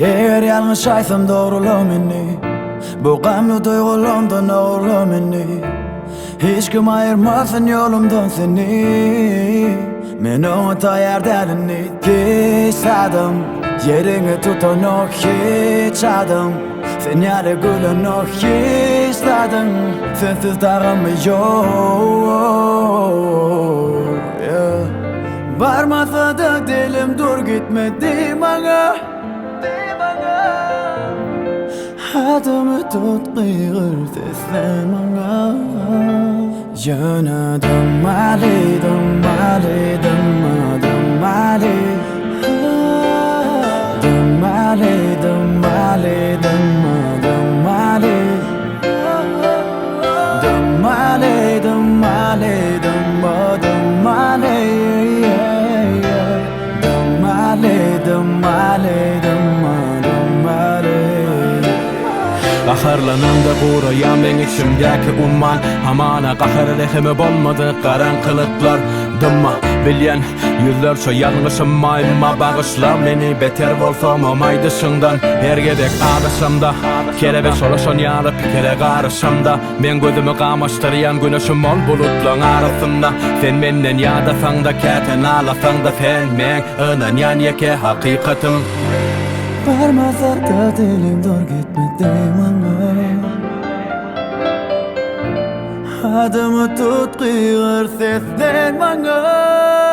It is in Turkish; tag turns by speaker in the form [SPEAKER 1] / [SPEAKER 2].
[SPEAKER 1] Eğer yanlış aysam doğrula meni, bu gamlı duygularımdan ağırla meni. Hiç kim ayırmasın yolumdan seni. Men unuta yerlerini gizledim. Yerini tutan o hiç adım. Sen yere gülen o hisledin. Sensiz dağım yok, yeah. Varmasa da dilim dur gitmedi bana. Adımı tut kıyır seslen bana. Yönedim mali, dımali, dımali. Dımali, dımali, dımali. Dımali, dımali, dımali. Dımali, dımali, dımali.
[SPEAKER 2] Qaharlananda qurayan ben içimdeki umman. Hamana qahar lehimi bolmadı qarankılıklar. Dımma bilyen yüzlerce yanlışıma imma bağışla meni. Beter bolsam amay dışından ergedek ağrışımda. Kelebek solaşan yarıp kere qarışımda. Men gözümü qamaştıryan güneşim ol bulutlan arasında. Sen menden yadasan da keten alasan da sen men önen yan yeke hakikatim.
[SPEAKER 1] Varmasa da dilim dur gitmedi bana. Adımı tut kıyır seslen bana.